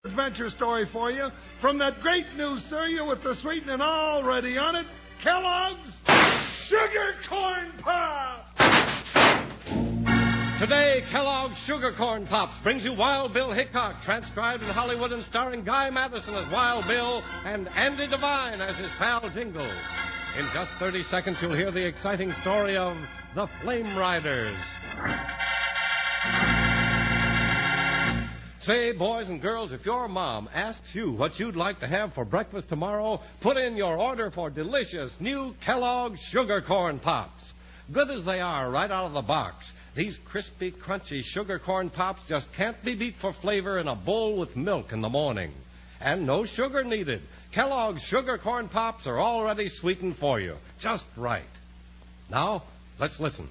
adventure story for you from that great new cereal with the sweetening already on it, Kellogg's Sugar Corn Pops! Today, Kellogg's Sugar Corn Pops brings you Wild Bill Hickok, transcribed in Hollywood and starring Guy Madison as Wild Bill and Andy Devine as his pal Jingles. In just 30 seconds, you'll hear the exciting story of the Flame Riders. Say, boys and girls, if your mom asks you what you'd like to have for breakfast tomorrow, put in your order for delicious new Kellogg's Sugar Corn Pops. Good as they are right out of the box, these crispy, crunchy Sugar Corn Pops just can't be beat for flavor in a bowl with milk in the morning. And no sugar needed. Kellogg's Sugar Corn Pops are already sweetened for you. Just right. Now, let's listen.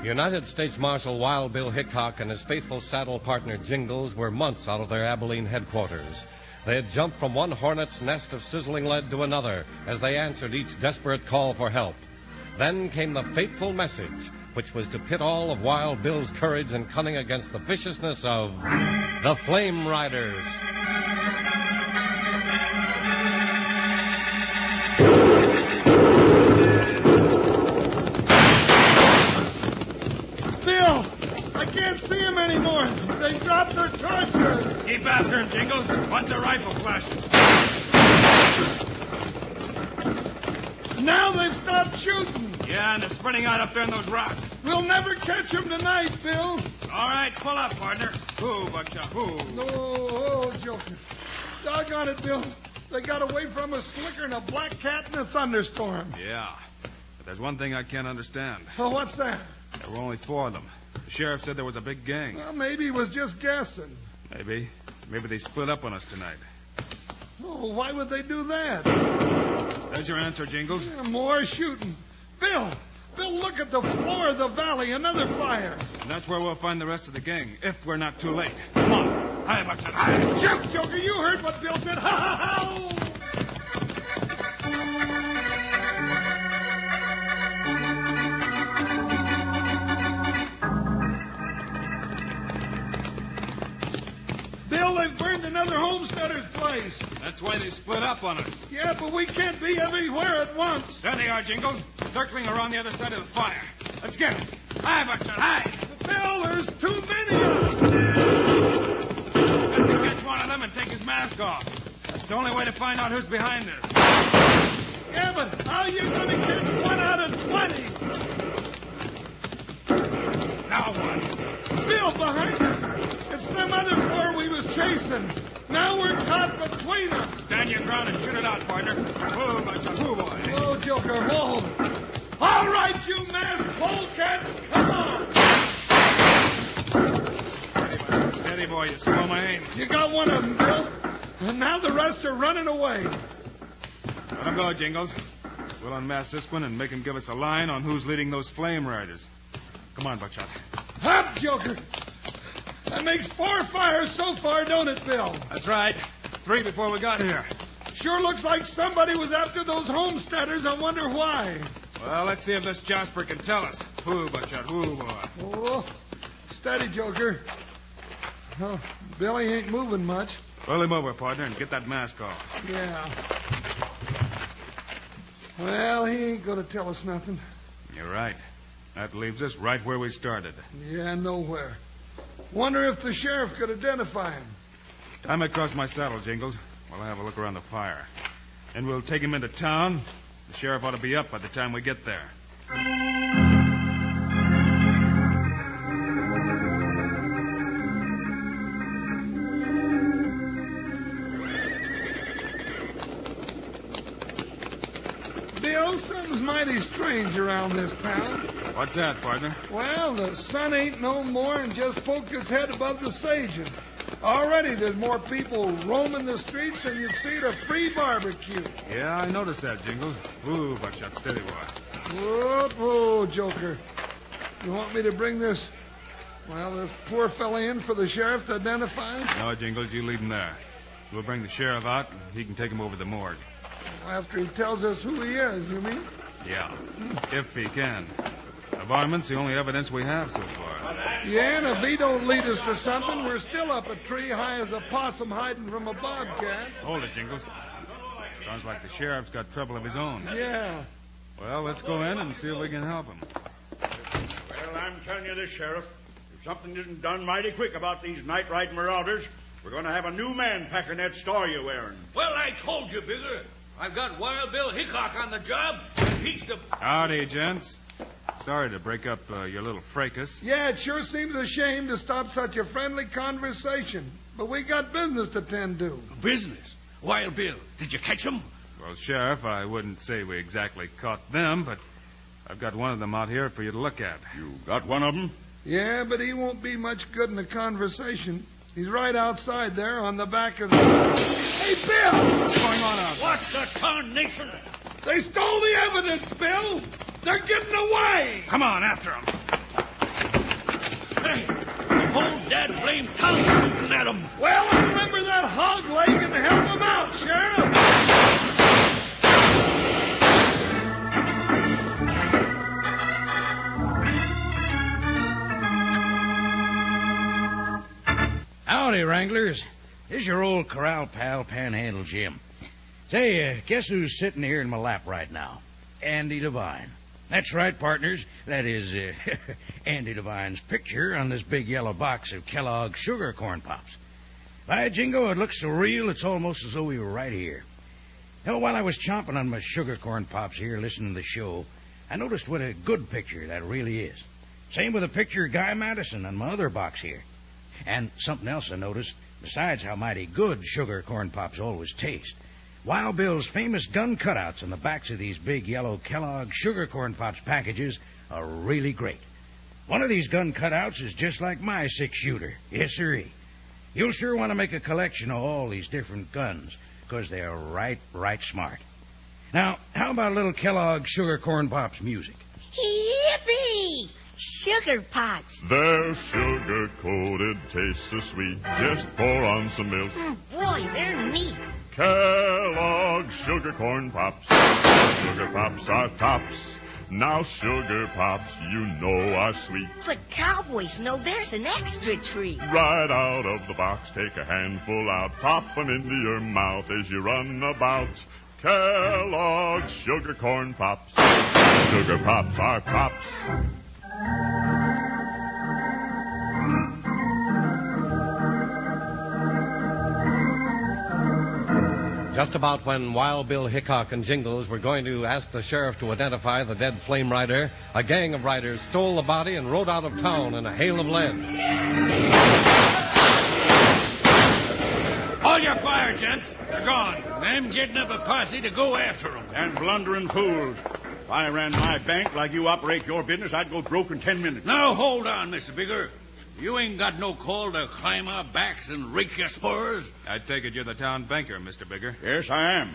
United States Marshal Wild Bill Hickok and his faithful saddle partner Jingles were months out of their Abilene headquarters. They had jumped from one hornet's nest of sizzling lead to another as they answered each desperate call for help. Then came the fateful message, which was to pit all of Wild Bill's courage and cunning against the viciousness of the Flame Riders. Bill, I can't see him anymore. They dropped their torches. Keep after him, Jingles. Watch the rifle flashes. Now they've stopped shooting. Yeah, and they're spreading out up there in those rocks. We'll never catch them tonight, Bill. All right, pull up, partner. Whoo, Buckshot, whoo. Oh, Joker. Doggone it, Bill. They got away from us slicker than a black cat in a thunderstorm. Yeah, but there's one thing I can't understand. Oh, what's that? There were only 4 of them. The sheriff said there was a big gang. Well, maybe he was just guessing. Maybe they split up on us tonight. Oh, why would they do that? There's your answer, Jingles. Yeah, more shooting. Bill, look at the floor of the valley. Another fire. And that's where we'll find the rest of the gang, if we're not too late. Come on. Hi, Buckshot, hi. Jump, Joker, you heard what Bill said. Ha, ha, ha! Bill, they've burned another homesteader's place. That's why they split up on us. Yeah, but we can't be everywhere at once. There they are, Jingles, circling around the other side of the fire. Let's get them. Hi, Buckshot, hi. Bill, there's too many of them. Got to catch one of them and take his mask off. That's the only way to find out who's behind this. Yeah, but how are you going to catch 1 out of 20? Now what? Bill, behind us. It's them other 4 we was chasing. Now we're caught between them. Stand your ground and shoot it out, partner. Whoa, Buckshot, whoa, boy. Whoa, Joker, whoa. All right, you masked polecats, come on. Steady, boy, you slow my aim. You got one of them, Bill. And now the rest are running away. Let him go, Jingles. We'll unmask this one and make him give us a line on who's leading those Flame Riders. Come on, Buckshot. Up, Joker. That makes 4 fires so far, don't it, Bill? That's right. 3 before we got here. Sure looks like somebody was after those homesteaders. I wonder why. Well, let's see if this Jasper can tell us. Whoo, Buckshot, whoo, boy. Oh, steady, Joker. Oh, Billy ain't moving much. Roll him over, partner, and get that mask off. Yeah. Well, he ain't going to tell us nothing. You're right. That leaves us right where we started. Yeah, nowhere. Wonder if the sheriff could identify him. Time across my saddle, Jingles, while I have a look around the fire. And we'll take him into town. The sheriff ought to be up by the time we get there. Bill, something's mighty strange around this town. What's that, partner? Well, the sun ain't no more and just poked its head above the sage. And already there's more people roaming the streets than you'd see at a free barbecue. Yeah, I noticed that, Jingles. Ooh, Buckshot, steady, boy. Whoa, Joker. You want me to bring this poor fella in for the sheriff to identify? No, Jingles, you leave him there. We'll bring the sheriff out, and he can take him over to the morgue. After he tells us who he is, you mean? Yeah, if he can. The varmint's the only evidence we have so far. Yeah, and if he don't lead us to something, we're still up a tree high as a possum hiding from a bobcat. Hold it, Jingles. Sounds like the sheriff's got trouble of his own. Yeah. Well, let's go in and see if we can help him. Well, I'm telling you this, Sheriff. If something isn't done mighty quick about these night-ride marauders, we're going to have a new man packing that star you're wearing. Well, I told you, Bigger. I've got Wild Bill Hickok on the job, and he's the... Howdy, gents. Sorry to break up your little fracas. Yeah, it sure seems a shame to stop such a friendly conversation. But we got business to tend to. Business? Wild Bill, did you catch him? Well, Sheriff, I wouldn't say we exactly caught them, but I've got one of them out here for you to look at. You got one of them? Yeah, but he won't be much good in a conversation. He's right outside there on the back of the... Hey, Bill! What's going on out there? What the tarnation? They stole the evidence, Bill! They're getting away! Come on, after them. Hey, the whole dad blame town shooting at him. Well, remember that hog leg and help them out, Sheriff! Howdy, Wranglers. This is your old corral pal, Panhandle Jim. Say, guess who's sitting here in my lap right now? Andy Devine. That's right, partners. That is Andy Devine's picture on this big yellow box of Kellogg's sugar corn pops. By jingo, it looks so real, it's almost as though we were right here. Hell, while I was chomping on my sugar corn pops here listening to the show, I noticed what a good picture that really is. Same with a picture of Guy Madison on my other box here. And something else I noticed, besides how mighty good sugar corn pops always taste. Wild Bill's famous gun cutouts on the backs of these big yellow Kellogg sugar corn pops packages are really great. One of these gun cutouts is just like my 6-shooter. Yes, sirree. You'll sure want to make a collection of all these different guns, because they're right smart. Now, how about a little Kellogg sugar corn pops music? Yippee! Sugar pops. They're sugar-coated, taste so sweet. Just pour on some milk. Boy, they're neat. Kellogg's sugar corn pops. Sugar pops are tops. Now sugar pops, you know, are sweet. But cowboys know there's an extra treat. Right out of the box, take a handful out. Pop 'em into your mouth as you run about. Kellogg's sugar corn pops. Sugar pops are pops. Just about when Wild Bill Hickok and Jingles were going to ask the sheriff to identify the dead flame rider, a gang of riders stole the body and rode out of town in a hail of lead. Hold your fire, gents. They're gone. I'm getting up a posse to go after them. And blundering fools. If I ran my bank like you operate your business, I'd go broke in 10 minutes. Now, hold on, Mr. Bigger. You ain't got no call to climb our backs and rake your spurs. I take it you're the town banker, Mr. Bigger. Yes, I am.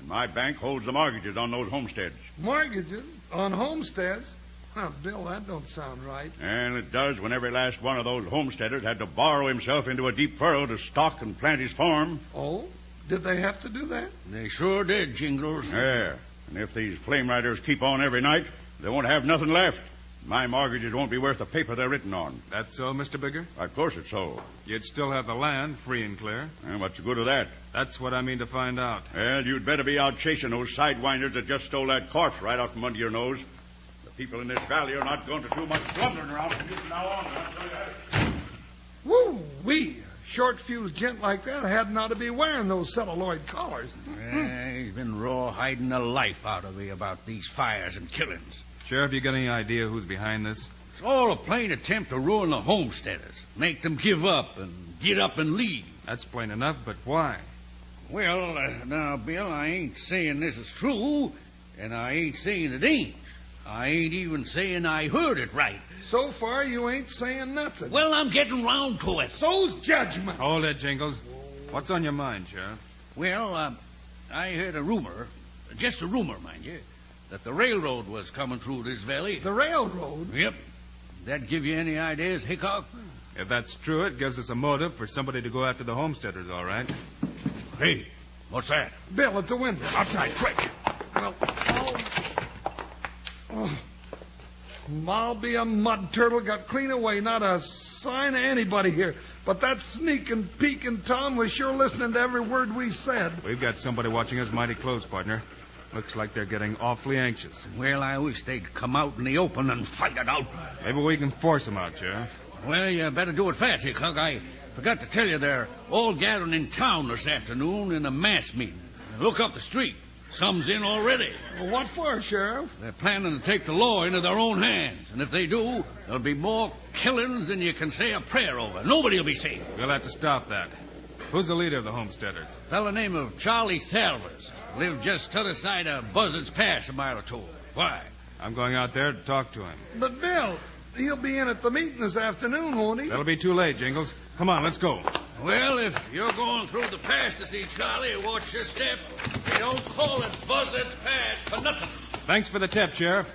And my bank holds the mortgages on those homesteads. Mortgages? On homesteads? Now, Bill, that don't sound right. And it does when every last one of those homesteaders had to borrow himself into a deep furrow to stock and plant his farm. Oh? Did they have to do that? They sure did, Jingles. Yeah. And if these flame riders keep on every night, they won't have nothing left. My mortgages won't be worth the paper they're written on. That's so, Mr. Bigger? Of course it's so. You'd still have the land free and clear. And what's the good of that? That's what I mean to find out. Well, you'd better be out chasing those sidewinders that just stole that corpse right out from under your nose. The people in this valley are not going to do much blundering around from this now on. I'll tell you that. Woo-wee! A short-fused gent like that hadn't ought to be wearing those celluloid collars. He's been rawhiding the life out of me about these fires and killings. Sheriff, you got any idea who's behind this? It's all a plain attempt to ruin the homesteaders, make them give up and get up and leave. That's plain enough, but why? Well, now, Bill, I ain't saying this is true, and I ain't saying it ain't. I ain't even saying I heard it right. So far, you ain't saying nothing. Well, I'm getting round to it. So's judgment. Hold it, Jingles. What's on your mind, Sheriff? Well, I heard a rumor, just a rumor, mind you, that the railroad was coming through this valley. The railroad? Yep. That give you any ideas, Hickok? If that's true, it gives us a motive for somebody to go after the homesteaders, all right. Hey, what's that? Bill, at the window. Outside, quick. Well, Oh, I'll be a mud turtle, got clean away, not a sign of anybody here. But that sneaking, peeking Tom was sure listening to every word we said. We've got somebody watching us mighty close, partner. Looks like they're getting awfully anxious. Well, I wish they'd come out in the open and fight it out. Maybe we can force them out, Sheriff. Well, you better do it fast, Hickok. I forgot to tell you they're all gathering in town this afternoon in a mass meeting. Look up the street. Some's in already. Well, what for, Sheriff? They're planning to take the law into their own hands. And if they do, there'll be more killings than you can say a prayer over. Nobody will be safe. We'll have to stop that. Who's the leader of the homesteaders? A fellow named of Charlie Salvers. Lived just t'other side of Buzzard's Pass a mile or two. Why? I'm going out there to talk to him. But, Bill, he'll be in at the meeting this afternoon, won't he? That'll be too late, Jingles. Come on, let's go. Well, if you're going through the pass to see Charlie, watch your step. They don't call it Buzzard's Pass for nothing. Thanks for the tip, Sheriff.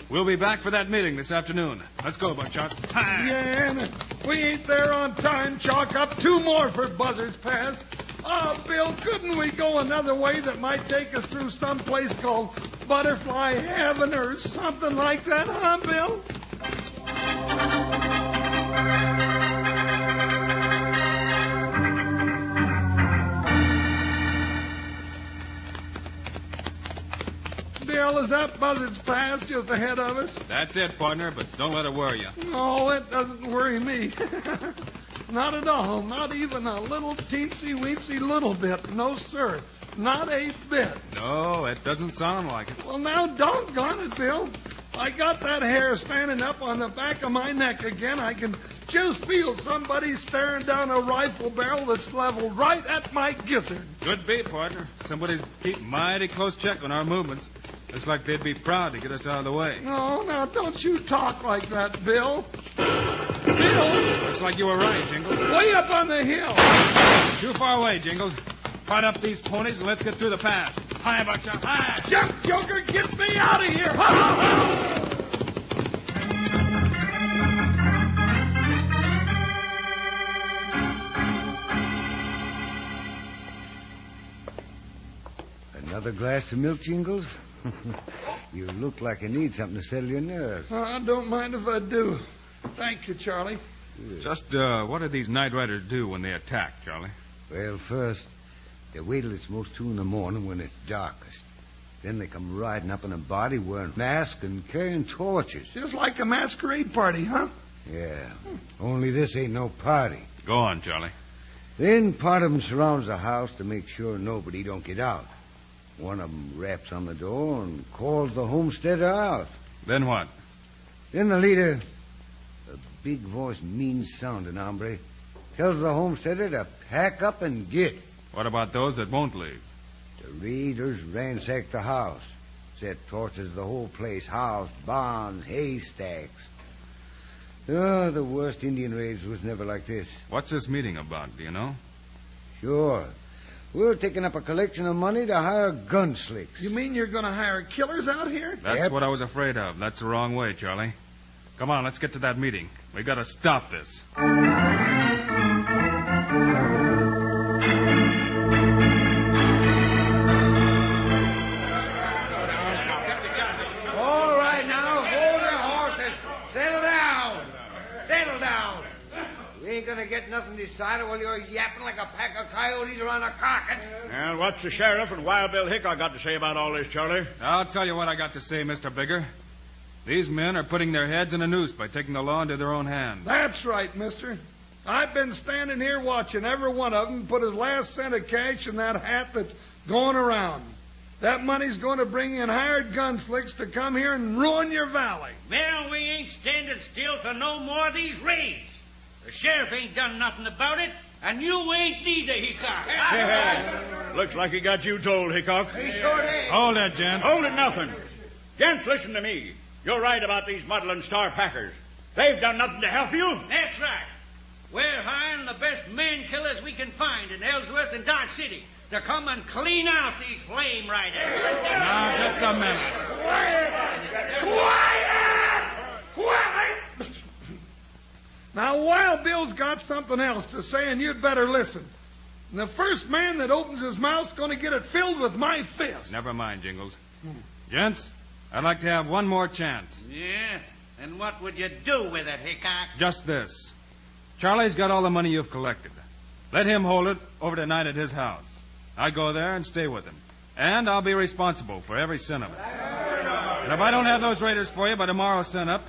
We'll be back for that meeting this afternoon. Let's go, Buckshot. Yeah, and we ain't there on time. Chalk up 2 more for Buzzard's Pass. Oh, Bill, couldn't we go another way that might take us through some place called Butterfly Heaven or something like that, huh, Bill? Bill, is that Buzzard's Pass just ahead of us? That's it, partner, but don't let it worry you. No, it doesn't worry me. Not at all. Not even a little teensy-weensy little bit. No, sir. Not a bit. No, it doesn't sound like it. Well, now, doggone it, Bill. I got that hair standing up on the back of my neck again. I can just feel somebody staring down a rifle barrel that's leveled right at my gizzard. Could be, partner. Somebody's keeping mighty close check on our movements. Looks like they'd be proud to get us out of the way. No, now, don't you talk like that, Bill. Bill! Looks like you were right, Jingles. Way up on the hill. Too far away, Jingles. Fight up these ponies and let's get through the pass. Hi, Buckshot, hi! Jump, Joker, get me out of here! Ha, ha, ha! Another glass of milk, Jingles? You look like you need something to settle your nerves. I don't mind if I do. Thank you, Charlie. Just, what do these night riders do when they attack, Charlie? Well, first, they wait till it's most 2 in the morning when it's darkest. Then they come riding up in a body wearing masks and carrying torches. Just like a masquerade party, huh? Yeah, only this ain't no party. Go on, Charlie. Then part of them surrounds the house to make sure nobody don't get out. One of them raps on the door and calls the homesteader out. Then what? Then the leader, a big-voiced, mean-sounding hombre, tells the homesteader to pack up and get. What about those that won't leave? The raiders ransack the house, set torches to the whole place, house, barns, haystacks. Oh, the worst Indian raids was never like this. What's this meeting about, do you know? Sure. We're taking up a collection of money to hire gunslicks. You mean you're going to hire killers out here? That's Yep. what I was afraid of. That's the wrong way, Charlie. Come on, let's get to that meeting. We got to stop this. All right, now, hold your horses. Settle down. Settle down. We ain't gonna get nothing decided while you're yapping like a pack of coyotes around a carcass. And what's the sheriff and Wild Bill Hickok got to say about all this, Charlie? I'll tell you what I got to say, Mr. Bigger. These men are putting their heads in a noose by taking the law into their own hands. That's right, mister. I've been standing here watching every one of them put his last cent of cash in that hat that's going around. That money's going to bring in hired gunslicks to come here and ruin your valley. Well, we ain't standing still for no more of these raids. The sheriff ain't done nothing about it, and you ain't neither, Hickok. Looks like he got you told, Hickok. He sure did. Hold that, gents. Hold it, nothing. Gents, listen to me. You're right about these muddling star packers. They've done nothing to help you. That's right. We're hiring the best man killers we can find in Ellsworth and Dodge City to come and clean out these flame riders. Now, just a minute. Quiet! Now, Wild Bill's got something else to say, and you'd better listen. And the first man that opens his mouth's going to get it filled with my fist. Never mind, Jingles. Gents, I'd like to have one more chance. Yeah? And what would you do with it, Hickok? Just this. Charlie's got all the money you've collected. Let him hold it over tonight at his house. I go there and stay with him. And I'll be responsible for every cent of it. And if I don't have those raiders for you by tomorrow's sun-up,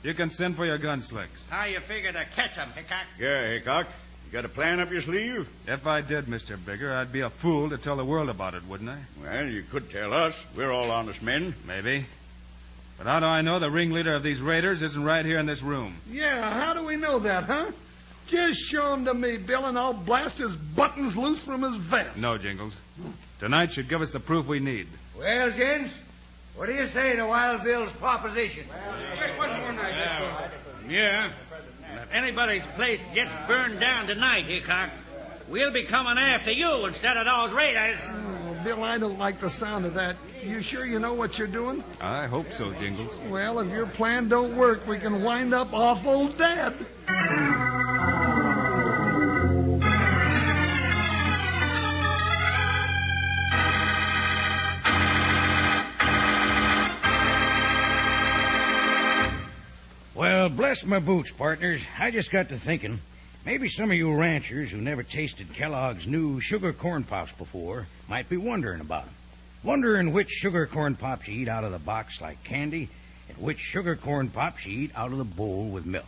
you can send for your gun slicks. How you figure to catch 'em, Hickok? Yeah, Hickok. You got a plan up your sleeve? If I did, Mr. Bigger, I'd be a fool to tell the world about it, wouldn't I? Well, you could tell us. We're all honest men. Maybe. But how do I know the ringleader of these raiders isn't right here in this room? Yeah, how do we know that, huh? Just show him to me, Bill, and I'll blast his buttons loose from his vest. No, Jingles. Tonight should give us the proof we need. Well, gents, what do you say to Wild Bill's proposition? Just one more night. Yeah. If anybody's place gets burned down tonight, Hickok, we'll be coming after you instead of those raiders. Oh, Bill, I don't like the sound of that. You sure you know what you're doing? I hope so, Jingles. Well, if your plan don't work, we can wind up awful dead. Well, bless my boots, partners. I just got to thinking. Maybe some of you ranchers who never tasted Kellogg's new sugar corn pops before might be wondering about them. Wondering which sugar corn pops you eat out of the box like candy and which sugar corn pops you eat out of the bowl with milk.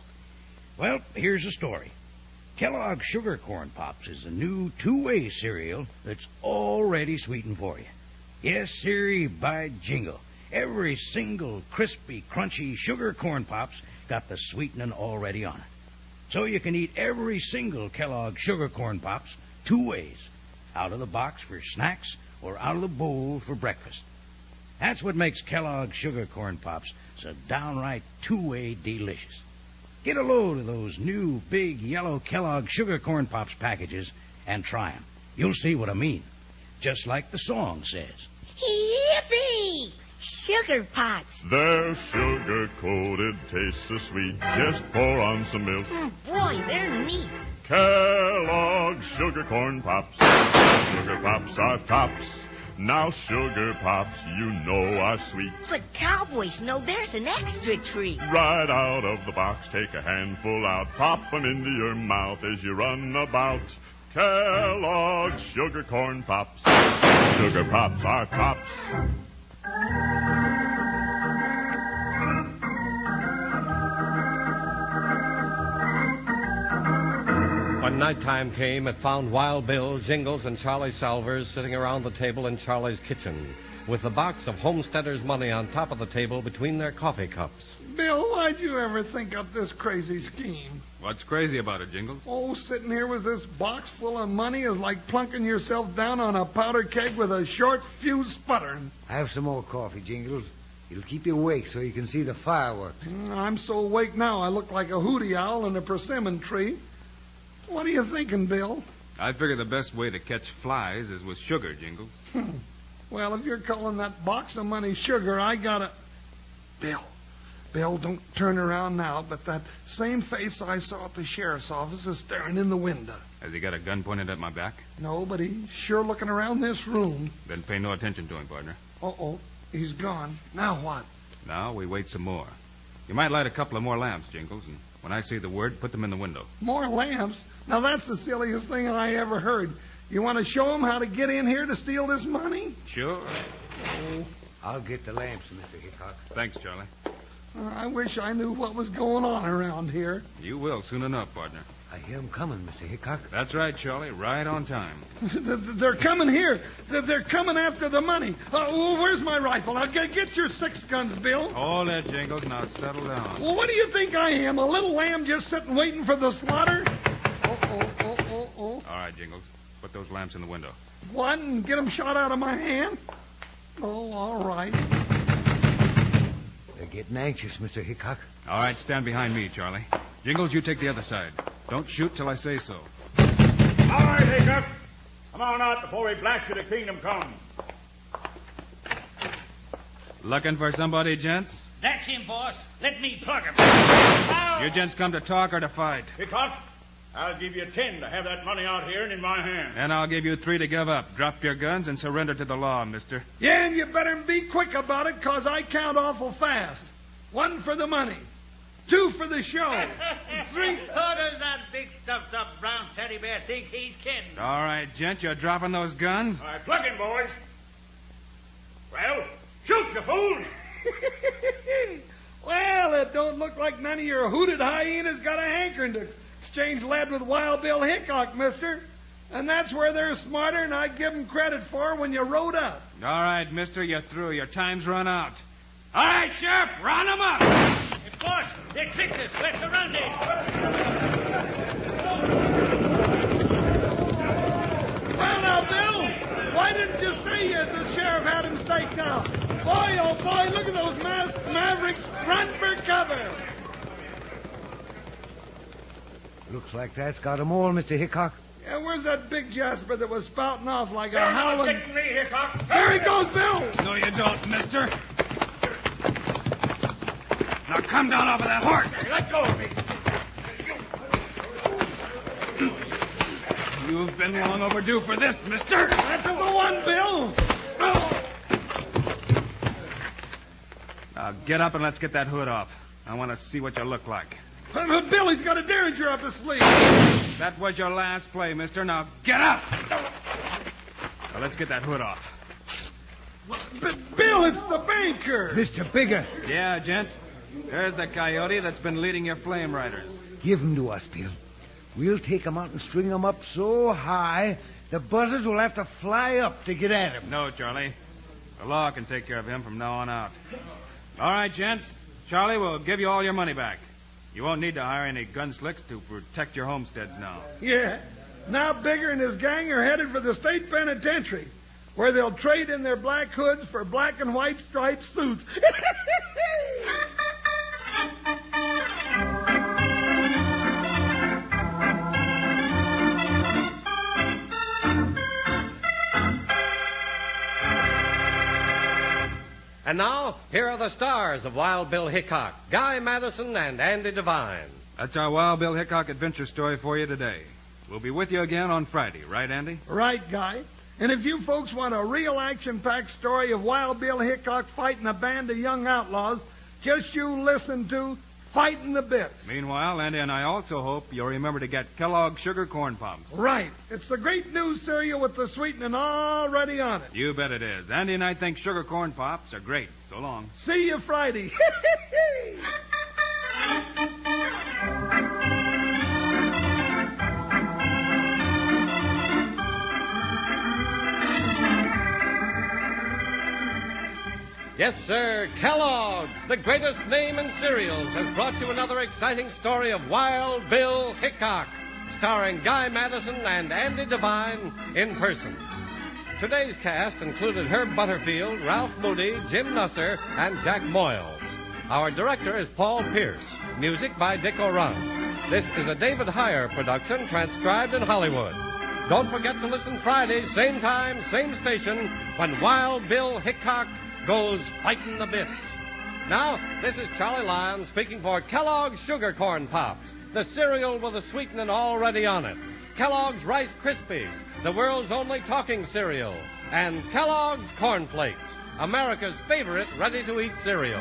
Well, here's the story. Kellogg's Sugar Corn Pops is a new two-way cereal that's already sweetened for you. Yes, sirree, by jingo. Every single crispy, crunchy sugar corn pops got the sweetening already on it. So you can eat every single Kellogg's Sugar Corn Pops two ways. Out of the box for snacks or out of the bowl for breakfast. That's what makes Kellogg's Sugar Corn Pops so downright two-way delicious. Get a load of those new big yellow Kellogg's Sugar Corn Pops packages and try 'em. You'll see what I mean. Just like the song says. Yippee! Sugar pots. They're sugar-coated, taste so sweet. Just pour on some milk. Boy, they're neat. Kellogg's Sugar Corn Pops. Sugar Pops are tops. Now Sugar Pops, you know, are sweet. But cowboys know there's an extra treat. Right out of the box, take a handful out. Pop 'em into your mouth as you run about. Kellogg's Sugar Corn Pops. Sugar Pops are tops. When nighttime came, it found Wild Bill, Jingles, and Charlie Salvers sitting around the table in Charlie's kitchen, with the box of homesteaders' money on top of the table between their coffee cups. Bill, why'd you ever think up this crazy scheme? What's crazy about it, Jingles? Oh, sitting here with this box full of money is like plunking yourself down on a powder keg with a short fuse sputtering. Have some more coffee, Jingles. It'll keep you awake so you can see the fireworks. I'm so awake now I look like a hooty owl in a persimmon tree. What are you thinking, Bill? I figure the best way to catch flies is with sugar, Jingles. Well, if you're calling that box of money sugar, I gotta... Bill, don't turn around now, but that same face I saw at the sheriff's office is staring in the window. Has he got a gun pointed at my back? No, but he's sure looking around this room. Then pay no attention to him, partner. Uh-oh, he's gone. Now what? Now we wait some more. You might light a couple of more lamps, Jingles, and when I say the word, put them in the window. More lamps? Now that's the silliest thing I ever heard. You want to show them how to get in here to steal this money? Sure. Oh, I'll get the lamps, Mr. Hickok. Thanks, Charlie. I wish I knew what was going on around here. You will soon enough, partner. I hear 'em coming, Mr. Hickok. That's right, Charlie. Right on time. They're coming here. They're coming after the money. Where's my rifle? Now, get your 6 guns, Bill. Hold that, Jingles. Now settle down. Well, what do you think I am? A little lamb just sitting waiting for the slaughter? Oh. All right, Jingles. Put those lamps in the window. What? And get them shot out of my hand? Oh, all right. They're getting anxious, Mr. Hickok. All right, stand behind me, Charlie. Jingles, you take the other side. Don't shoot till I say so. All right, Hickok. Come on out before we blast you to kingdom come. Looking for somebody, gents? That's him, boss. Let me plug him. You gents come to talk or to fight? Hickok, I'll give you 10 to have that money out here and in my hand. And I'll give you 3 to give up. Drop your guns and surrender to the law, mister. Yeah, and you better be quick about it, 'cause I count awful fast. 1 for the money. 2 for the show. 3... How does that big stuffed up brown teddy bear think he's kidding? All right, gent, you're dropping those guns? All right, plug in, boys. Well, shoot, you fools! Well, it don't look like none of your hooted hyenas got a hankering to exchange lead with Wild Bill Hickok, mister. And that's where they're smarter than I give them credit for when you rode up. All right, mister, you're through. Your time's run out. All right, Sheriff, round them up. Boss, they tricked us. Let's surround it. Well, now, Bill, why didn't you say the sheriff had him staked out? Boy, oh boy, look at those masked mavericks. Run for cover. Looks like that's got 'em all, Mr. Hickok. Yeah, where's that big Jasper that was spouting off like a howling... Get me, Hickok. There he goes, Bill! No, you don't, mister. Now come down off of that horse. Hey, let go of me. You've been long overdue for this, mister. That's the one, Bill! Oh. Now get up and let's get that hood off. I want to see what you look like. Bill, he's got a derringer up his sleeve. That was your last play, mister. Now get up. Now let's get that hood off. Bill, it's the banker. Mr. Bigger. Yeah, gents. There's the coyote that's been leading your flame riders. Give 'em to us, Bill. We'll take 'em out and string 'em up so high, the buzzards will have to fly up to get at 'em. No, Charlie. The law can take care of him from now on out. All right, gents. Charlie will give you all your money back. You won't need to hire any gunslicks to protect your homesteads now. Yeah. Now Bigger and his gang are headed for the state penitentiary, where they'll trade in their black hoods for black and white striped suits. And now, here are the stars of Wild Bill Hickok, Guy Madison and Andy Devine. That's our Wild Bill Hickok adventure story for you today. We'll be with you again on Friday, right, Andy? Right, Guy. And if you folks want a real action-packed story of Wild Bill Hickok fighting a band of young outlaws, just you listen to Fighting the Bits. Meanwhile, Andy and I also hope you'll remember to get Kellogg's Sugar Corn Pops. Right. It's the great new cereal with the sweetening already on it. You bet it is. Andy and I think Sugar Corn Pops are great. So long. See you Friday. Yes, sir, Kellogg's, the greatest name in cereals, has brought you another exciting story of Wild Bill Hickok, starring Guy Madison and Andy Devine in person. Today's cast included Herb Butterfield, Ralph Moody, Jim Nusser, and Jack Moyles. Our director is Paul Pierce. Music by Dick Orant. This is a David Heyer production transcribed in Hollywood. Don't forget to listen Friday, same time, same station, when Wild Bill Hickok goes fighting the bits. Now, this is Charlie Lyon speaking for Kellogg's Sugar Corn Pops, the cereal with the sweetening already on it. Kellogg's Rice Krispies, the world's only talking cereal. And Kellogg's Corn Flakes, America's favorite ready-to-eat cereal.